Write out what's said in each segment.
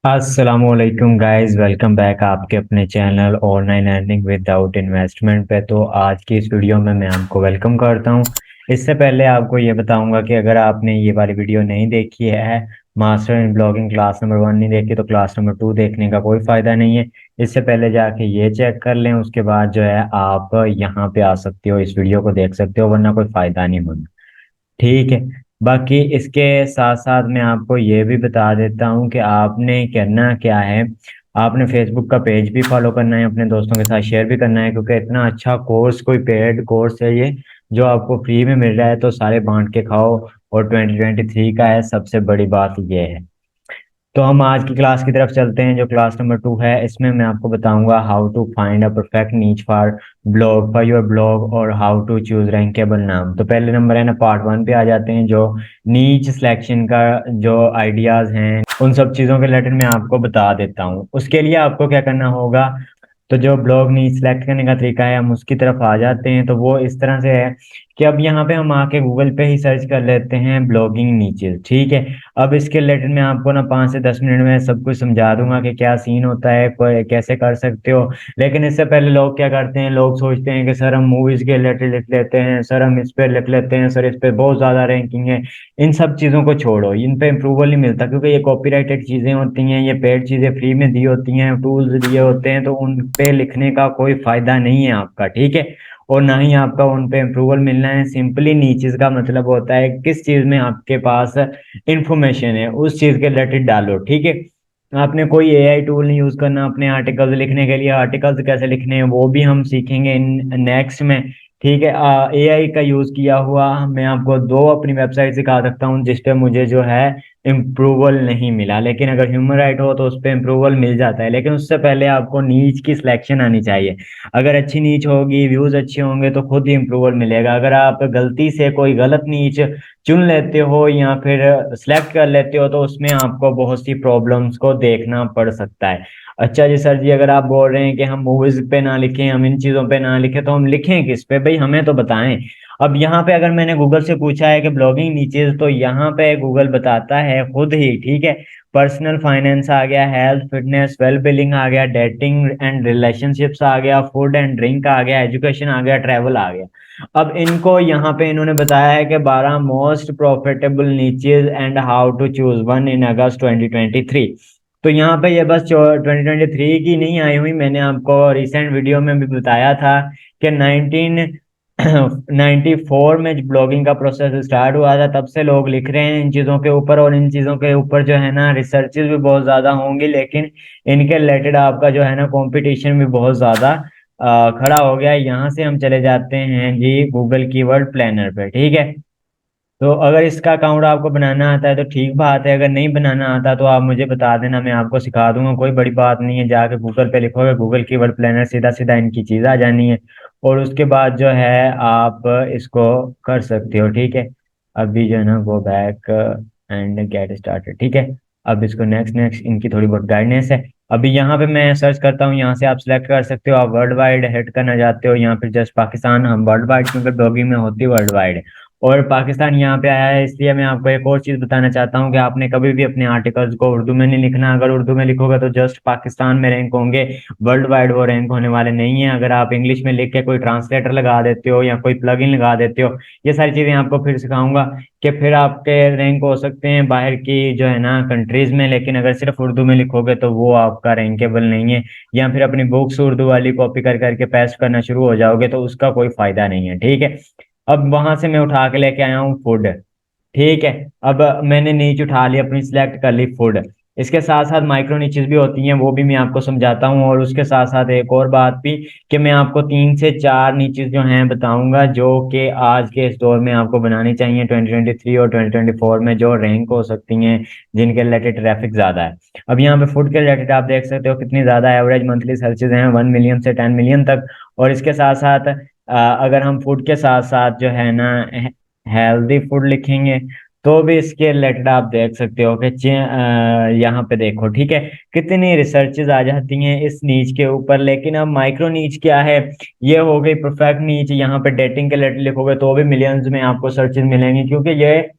असलकुम guys, welcome back आपके अपने channel online earning without investment पे। तो आज की इस वीडियो में मैं आपको वेलकम करता हूं। इससे पहले आपको ये बताऊंगा कि अगर आपने ये वाली वीडियो नहीं देखी है, master in blogging class number 1 नहीं देखी, तो क्लास नंबर 2 देखने का कोई फ़ायदा नहीं है। इससे पहले जाके ये चेक कर लें, उसके बाद जो है आप यहाँ पे आ सकते हो, इस वीडियो को देख सकते हो, वरना कोई फ़ायदा नहीं होगा। ठीक है। बाकी इसके साथ साथ मैं आपको ये भी बता देता हूँ कि आपने करना क्या है। आपने फेसबुक का पेज भी फॉलो करना है, अपने दोस्तों के साथ शेयर भी करना है, क्योंकि इतना अच्छा कोर्स, कोई पेड कोर्स है ये जो आपको फ्री में मिल रहा है, तो सारे बांट के खाओ। और 2023 का है, सबसे बड़ी बात ये है। तो हम आज की क्लास की तरफ चलते हैं, जो क्लास नंबर 2 है। इसमें मैं आपको बताऊंगा how to find a perfect niche for your blog, और हाउ टू चूज रैंकेबल नाम। तो पहले नंबर है ना, पार्ट 1 पे आ जाते हैं, जो नीच सिलेक्शन का जो आइडियाज हैं, उन सब चीज़ों के रिलेटेड मैं आपको बता देता हूँ। उसके लिए आपको क्या करना होगा, तो जो ब्लॉग नी सिलेक्ट करने का तरीका है, हम उसकी तरफ आ जाते हैं। तो वो इस तरह से है कि अब यहाँ पे हम आके गूगल पे ही सर्च कर लेते हैं ब्लॉगिंग नीचेस। ठीक है। अब इसके रिलेटेड मैं आपको ना 5 से 10 मिनट में सब कुछ समझा दूंगा कि क्या सीन होता है, कैसे कर सकते हो। लेकिन इससे पहले लोग क्या करते हैं, लोग सोचते हैं कि सर हम मूवीज के रिलेटेड लिख लेते हैं, सर हम इस पे लिख लेते हैं, सर इस पे बहुत ज्यादा रैंकिंग है। इन सब चीजों को छोड़ो, इन पे अप्रूवल नहीं मिलता, क्योंकि ये कॉपीराइटेड चीजें होती हैं, ये पेड चीजें फ्री में दी होती हैं, टूल्स दिए होते हैं, तो उन पे लिखने का कोई फायदा नहीं है आपका। ठीक है। और ना ही आपका उन पे अप्रूवल मिलना है। सिंपली नीचेस का मतलब होता है किस चीज में आपके पास इंफॉर्मेशन है, उस चीज के रिलेटेड डालो। ठीक है। आपने कोई एआई टूल नहीं यूज करना अपने आर्टिकल्स लिखने के लिए। आर्टिकल्स कैसे लिखने हैं वो भी हम सीखेंगे इन नेक्स्ट में। ठीक है। एआई का यूज किया हुआ मैं आपको दो अपनी वेबसाइट सिखा सकता हूँ जिस पे मुझे जो है इम्प्रूवल नहीं मिला, लेकिन अगर ह्यूमन राइट हो तो उस पर इम्प्रूवल मिल जाता है। लेकिन उससे पहले आपको नीच की सिलेक्शन आनी चाहिए। अगर अच्छी नीच होगी, व्यूज अच्छे होंगे, तो खुद ही इम्प्रूवल मिलेगा। अगर आप गलती से कोई गलत नीच चुन लेते हो या फिर सिलेक्ट कर लेते हो, तो उसमें आपको बहुत सी प्रॉब्लम्स को देखना पड़ सकता है। अच्छा जी सर जी, अगर आप बोल रहे हैं कि हम मूवीज पे ना लिखें, हम इन चीजों पे ना लिखें, तो हम लिखें किस पे भाई, हमें तो बताएं। अब यहाँ पे अगर मैंने गूगल से पूछा है कि ब्लॉगिंग नीचेस, तो यहाँ पे गूगल बताता है खुद ही। ठीक है। पर्सनल फाइनेंस आ गया, हेल्थ फिटनेस वेल बीइंग आ गया, डेटिंग एंड रिलेशनशिप्स आ गया, फूड एंड ड्रिंक आ गया, एजुकेशन आ गया, ट्रैवल आ गया। अब इनको यहाँ पे इन्होंने बताया है कि 12 most profitable niches and how to choose one in August 2023। तो यहाँ पे ये बस 2023 की नहीं आई हुई, मैंने आपको रिसेंट वीडियो में भी बताया था कि 1994 में ब्लॉगिंग का प्रोसेस स्टार्ट हुआ था, तब से लोग लिख रहे हैं इन चीज़ों के ऊपर। और इन चीज़ों के ऊपर जो है ना रिसर्चेज भी बहुत ज़्यादा होंगी, लेकिन इनके रिलेटेड आपका जो है ना कंपटीशन भी बहुत ज़्यादा खड़ा हो गया है। यहाँ से हम चले जाते हैं जी गूगल कीवर्ड प्लानर पे। ठीक है। तो अगर इसका अकाउंट आपको बनाना आता है तो ठीक बात है, अगर नहीं बनाना आता तो आप मुझे बता देना, मैं आपको सिखा दूंगा, कोई बड़ी बात नहीं है। जाके गूगल पे लिखोगे गूगल कीवर्ड प्लानर, सीधा सीधा इनकी चीज़ आ जानी है। और उसके बाद जो है आप इसको कर सकते हो। ठीक है। अभी जो है ना go back and get started. ठीक है। अब इसको नेक्स्ट नेक्स्ट, इनकी थोड़ी बहुत गाइडेंस है। अभी यहाँ पे मैं सर्च करता हूँ, यहाँ से आप सिलेक्ट कर सकते हो। आप वर्ल्ड वाइड हेड करना चाहते हो, यहाँ पे जस्ट पाकिस्तान, हम वर्ल्ड वाइड, क्योंकि ब्लॉगिंग में होती है वर्ल्ड वाइड। और पाकिस्तान यहाँ पे आया है, इसलिए मैं आपको एक और चीज़ बताना चाहता हूँ कि आपने कभी भी अपने आर्टिकल्स को उर्दू में नहीं लिखना। अगर उर्दू में लिखोगे तो जस्ट पाकिस्तान में रैंक होंगे, वर्ल्ड वाइड वो रैंक होने वाले नहीं है। अगर आप इंग्लिश में लिख के कोई ट्रांसलेटर लगा देते हो या कोई प्लगइन लगा देते हो, ये सारी चीज़ें आपको फिर सिखाऊंगा कि फिर आपके रैंक हो सकते हैं बाहर की जो है ना कंट्रीज में। लेकिन अगर सिर्फ उर्दू में लिखोगे तो वो आपका रैंकेबल नहीं है। या फिर अपनी बुक्स उर्दू वाली कॉपी कर करके पेस्ट करना शुरू हो जाओगे, तो उसका कोई फायदा नहीं है। ठीक है। अब वहां से मैं उठा के लेके आया हूँ फूड। ठीक है। अब मैंने नीच उठा ली अपनी, सिलेक्ट कर ली फूड। इसके साथ साथ माइक्रो नीचेस भी होती हैं, वो भी मैं आपको समझाता हूँ। और उसके साथ साथ एक और बात भी, कि मैं आपको 3 से 4 नीचेस जो हैं बताऊंगा, जो कि आज के इस दौर में आपको बनानी चाहिए 2023 और 2024 में, जो रैंक हो सकती हैं, जिनके रिलेटेड ट्रैफिक ज्यादा है। अब यहाँ पे फूड के रिलेटेड आप देख सकते हो कितनी ज्यादा एवरेज मंथली सर्चेज हैं, 1 मिलियन से 10 मिलियन तक। और इसके साथ साथ अगर हम फूड के साथ साथ जो है ना हेल्दी फूड लिखेंगे, तो भी इसके रिलेटेड आप देख सकते हो कि यहाँ पे देखो। ठीक है। कितनी रिसर्चेज आ जाती हैं इस नीच के ऊपर। लेकिन अब माइक्रो नीच क्या है, ये हो गई परफेक्ट नीच। यहाँ पे डेटिंग के रिलेटेड लिखोगे तो भी मिलियंस में आपको सर्चेज मिलेंगी, क्योंकि ये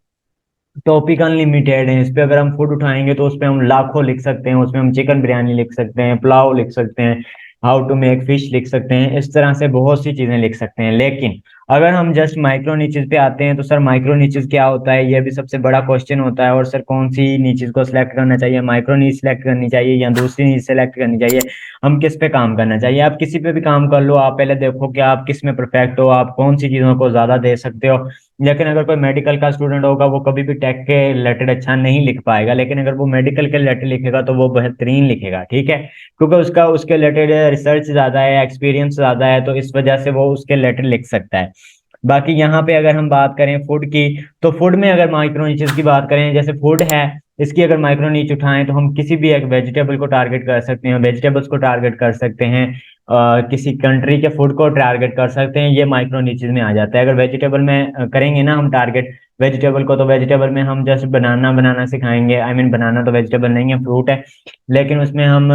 टॉपिक अनलिमिटेड है। इस पे अगर हम फूड उठाएंगे तो उस पे हम लाखों लिख सकते हैं। उसमें हम चिकन बिरयानी लिख सकते हैं, पुलाव लिख सकते हैं, हाउ टू मेक फिश लिख सकते हैं, इस तरह से बहुत सी चीजें लिख सकते हैं। लेकिन अगर हम जस्ट माइक्रो नीचेस पे आते हैं तो सर माइक्रो नीचेस क्या होता है, ये भी सबसे बड़ा क्वेश्चन होता है। और सर कौन सी नीचेस को सिलेक्ट करना चाहिए, माइक्रो नीच सेलेक्ट करनी चाहिए या दूसरी नीच सेलेक्ट करनी चाहिए, हम किस पे काम करना चाहिए। आप किसी पे भी काम कर लो, आप पहले देखो कि आप किस में परफेक्ट हो, आप कौन सी चीजों को ज्यादा दे सकते हो। लेकिन अगर कोई मेडिकल का स्टूडेंट होगा वो कभी भी टेक के रिलेटेड अच्छा नहीं लिख पाएगा, लेकिन अगर वो मेडिकल के रिलेटेड लिखेगा तो वो बेहतरीन लिखेगा, ठीक है, क्योंकि उसका उसके रिलेटेड रिसर्च ज्यादा है, एक्सपीरियंस ज्यादा है, तो इस वजह से वो उसके रिलेटेड लिख सकता है। बाकी यहाँ पे अगर हम बात करें फूड की, तो फूड में अगर माइक्रो नीचेस की बात करें, जैसे फूड है, इसकी अगर माइक्रो नीच उठाएं तो हम किसी भी एक वेजिटेबल को टारगेट कर सकते हैं, वेजिटेबल्स को टारगेट कर सकते हैं, किसी कंट्री के फूड को टारगेट कर सकते हैं, ये माइक्रो नीचेस में आ जाता है। अगर वेजिटेबल में करेंगे ना हम टारगेट वेजिटेबल को, तो वेजिटेबल में हम जैसे बनाना बनाना सिखाएंगे। आई मीन बनाना तो वेजिटेबल नहीं है, फ्रूट है, लेकिन उसमें हम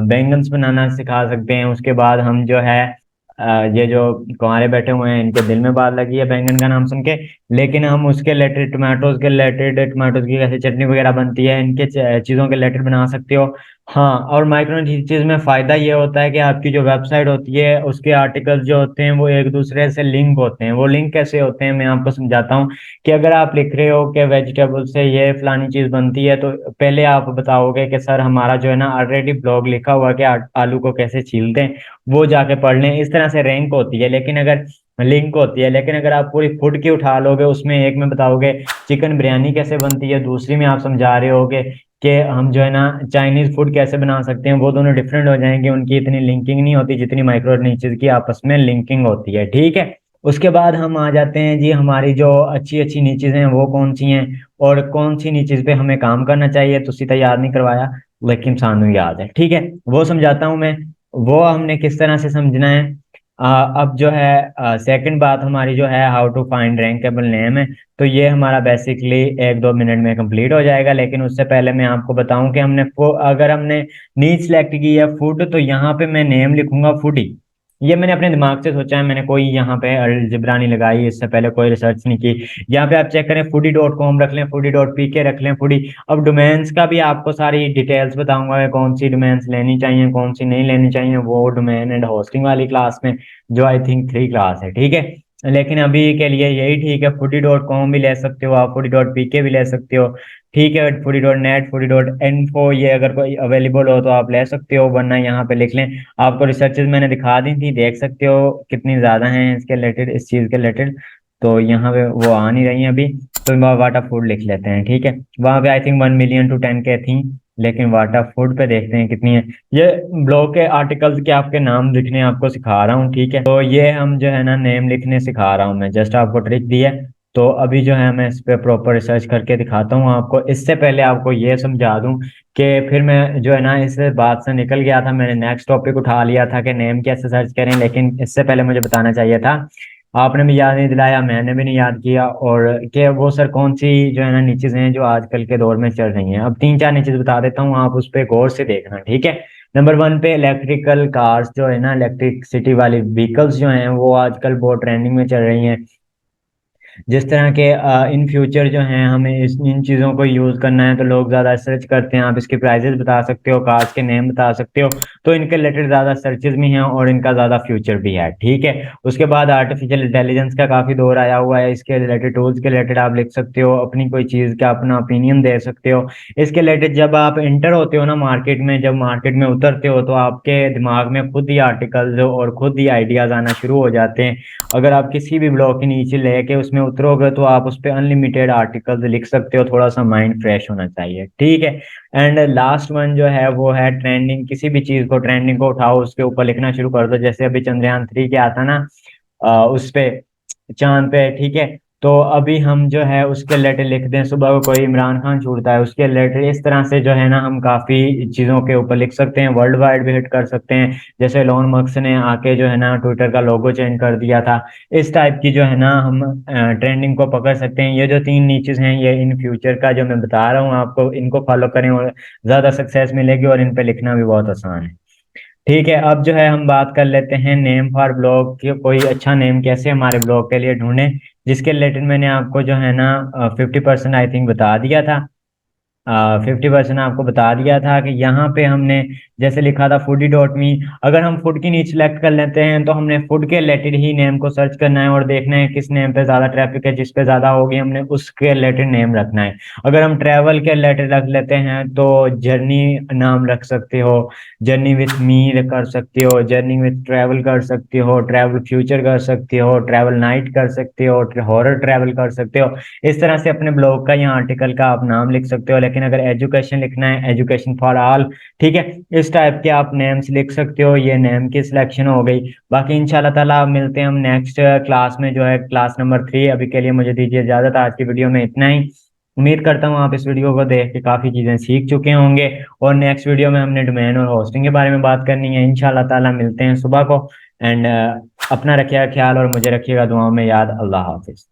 बैंगन्स बनाना सिखा सकते हैं। उसके बाद हम जो है ये जो कुंवारे बैठे हुए हैं इनके दिल में बात लगी है बैंगन का नाम सुन के, लेकिन हम उसके रिलेटेड टमाटोज के रिलेटेड, टमाटोज की कैसे चटनी वगैरह बनती है, इनके चीज़ों के रिलेटेड बना सकते हो। हाँ, और माइक्रो चीज में फायदा ये होता है कि आपकी जो वेबसाइट होती है उसके आर्टिकल्स जो होते हैं वो एक दूसरे से लिंक होते हैं। वो लिंक कैसे होते हैं मैं आपको समझाता हूँ। कि अगर आप लिख रहे हो कि वेजिटेबल से ये फलानी चीज बनती है, तो पहले आप बताओगे कि सर हमारा जो है ना ऑलरेडी ब्लॉग लिखा हुआ है कि आलू को कैसे छीलते हैं, वो जाके पढ़ लें। इस तरह से रैंक होती है, लेकिन अगर लिंक होती है, लेकिन अगर आप पूरी फूड की उठा लोगे, उसमें एक में बताओगे चिकन बिरयानी कैसे बनती है, दूसरी में आप समझा रहे होगे कि हम जो है ना चाइनीज फूड कैसे बना सकते हैं, वो दोनों डिफरेंट हो जाएंगे। उनकी इतनी लिंकिंग नहीं होती जितनी माइक्रो नीचेस की आपस में लिंकिंग होती है, ठीक है। उसके बाद हम आ जाते हैं जी, हमारी जो अच्छी अच्छी नीचेस हैं वो कौन सी हैं, और कौन सी नीचेस पे हमें काम करना चाहिए। तो सीधा याद नहीं करवाया, लेकिन सानू याद है, ठीक है, वो समझाता हूँ मैं। वो हमने किस तरह से समझना है। अब जो है सेकंड बात हमारी जो है हाउ टू फाइंड रैंकेबल नेम है। तो ये हमारा बेसिकली 1-2 मिनट में कंप्लीट हो जाएगा। लेकिन उससे पहले मैं आपको बताऊं कि अगर हमने नीड सेलेक्ट की है फूड, तो यहाँ पे मैं नेम लिखूंगा फूडी। ये मैंने अपने दिमाग से सोचा है, मैंने कोई यहाँ पे अलजबरा नहीं लगाई, इससे पहले कोई रिसर्च नहीं की। यहाँ पे आप चेक करें, foodie.com रख लें, foodie.pk रख लें, फूडी। अब डोमेन्स का भी आपको सारी डिटेल्स बताऊंगा कि कौन सी डोमेन्स लेनी चाहिए कौन सी नहीं लेनी चाहिए, वो डोमेन एंड होस्टिंग वाली क्लास में, जो आई थिंक 3 क्लास है, ठीक है। लेकिन अभी के लिए यही ठीक है, foodie.com भी ले सकते हो आप, foodie.pk भी ले सकते हो, ठीक है। foodie.net, foodie.info, ये अगर कोई अवेलेबल हो तो आप ले सकते हो, वरना यहाँ पे लिख लें। आपको रिसर्चेज मैंने दिखा दी थी, देख सकते हो कितनी ज्यादा हैं इसके रिलेटेड, इस चीज के रिलेटेड। तो यहाँ पे वो आ नहीं रही हैं अभी, तो वाटर फूड लिख लेते हैं, ठीक है। वहाँ पे I think 1 million to 10K थी, लेकिन वाटर फूड पे देखते हैं कितनी है। ये ब्लॉग के आर्टिकल्स के आपके नाम लिखने आपको सिखा रहा हूँ, ठीक है। तो ये हम जो है ना नेम लिखने सिखा रहा हूँ मैं, जस्ट आपको ट्रिक दी है। तो अभी जो है मैं इस पे प्रॉपर रिसर्च करके दिखाता हूँ आपको। इससे पहले आपको ये समझा दूं कि फिर मैं जो है ना इस बात से निकल गया था, मैंने नेक्स्ट टॉपिक उठा लिया था कि नेम कैसे सर्च करें, लेकिन इससे पहले मुझे बताना चाहिए था। आपने भी याद नहीं दिलाया, मैंने भी नहीं याद किया। और कि वो सर कौन सी जो है ना नीचेज हैं जो आजकल के दौर में चल रही हैं। अब 3-4 नीचेज बता देता हूँ, आप उस पर गौर से देखना, ठीक है। नंबर 1 पे इलेक्ट्रिकल कार्स जो है ना, इलेक्ट्रिसिटी वाली व्हीकल्स जो हैं वो आजकल बहुत ट्रेंडिंग में चल रही हैं। जिस तरह के इन फ्यूचर जो हैं हमें इन चीज़ों को यूज़ करना है, तो लोग ज़्यादा सर्च करते हैं। आप इसके प्राइजेस बता सकते हो, कार्स के नेम बता सकते हो, तो इनके रिलेटेड ज़्यादा सर्चेज भी हैं और इनका ज़्यादा फ्यूचर भी है, ठीक है। उसके बाद आर्टिफिशियल इंटेलिजेंस का काफ़ी दौर आया हुआ है, इसके रिलेटेड टूल्स के रिलेटेड आप लिख सकते हो, अपनी कोई चीज़ का अपना ओपिनियन दे सकते हो। इसके रिलेटेड जब आप इंटर होते हो ना मार्केट में, जब मार्केट में उतरते हो, तो आपके दिमाग में खुद ही आर्टिकल्स और खुद ही आइडियाज़ आना शुरू हो जाते हैं। अगर आप किसी भी ब्लॉग के नीचे लेके उसमें उतरोगे तो आप उस पर अनलिमिटेड आर्टिकल्स लिख सकते हो, थोड़ा सा माइंड फ्रेश होना चाहिए, ठीक है। एंड लास्ट वन जो है वो है ट्रेंडिंग, किसी भी चीज को ट्रेंडिंग को उठाओ उसके ऊपर लिखना शुरू कर दो। जैसे अभी चंद्रयान 3 क्या आता ना, उस पे चांद पे, ठीक है। तो अभी हम जो है उसके रिलेटेड लिखते हैं, सुबह को कोई इमरान खान छूटता है उसके रिलेटेड, इस तरह से जो है ना हम काफी चीजों के ऊपर लिख सकते हैं, वर्ल्ड वाइड भी हिट कर सकते हैं। जैसे एलोन मस्क ने आके जो है ना ट्विटर का लोगो चेंज कर दिया था, इस टाइप की जो है ना हम ट्रेंडिंग को पकड़ सकते हैं। ये जो 3 नीचेस हैं ये इन फ्यूचर का जो मैं बता रहा हूँ आपको, इनको फॉलो करें और ज्यादा सक्सेस मिलेगी, और इन पे लिखना भी बहुत आसान है, ठीक है, अब जो है हम बात कर लेते हैं नेम फॉर ब्लॉग की, कोई अच्छा नेम कैसे हमारे ब्लॉग के लिए ढूंढें, जिसके रिलेटेड मैंने आपको जो है ना 50% आई थिंक बता दिया था। 50% आपको बता दिया था कि यहाँ पे हमने जैसे लिखा था फूडी डॉट मी, अगर हम फूड की नीचे सेलेक्ट कर लेते हैं तो हमने फूड के रिलेटेड ही नेम को सर्च करना है और देखना है किस नेम पे ज्यादा ट्रैफिक है, जिस पे ज्यादा होगी हमने उसके रिलेटेड नेम रखना है। अगर हम ट्रैवल के रिलेटेड रख लेते हैं तो जर्नी नाम रख सकते हो, जर्नी विथ मी कर सकते हो, जर्नी विथ ट्रैवल कर सकते हो, ट्रैवल फ्यूचर कर सकते हो, ट्रैवल नाइट कर सकते हो, हॉरर ट्रैवल कर सकते हो। इस तरह से अपने ब्लॉग का या आर्टिकल का आप नाम लिख सकते हो। लेकिन अगर एजुकेशन लिखना है, एजुकेशन फॉर ऑल, ठीक है, इस टाइप के आप नेम्स लिख सकते हो। ये नेम की सिलेक्शन हो गई। बाकी इंशाल्लाह ताला मिलते हैं हम नेक्स्ट क्लास में, जो है क्लास नंबर 3। अभी के लिए मुझे दीजिए इजाजत, आज की वीडियो में इतना ही। उम्मीद करता हूँ आप इस वीडियो को देख के काफी चीजें सीख चुके होंगे, और नेक्स्ट वीडियो में हमने डोमेन और होस्टिंग के बारे में बात करनी है। इंशाल्लाह ताला मिलते हैं सुबह को। एंड अपना रखिएगा ख्याल और मुझे रखिएगा दुआओं में याद। अल्लाह हाफिज।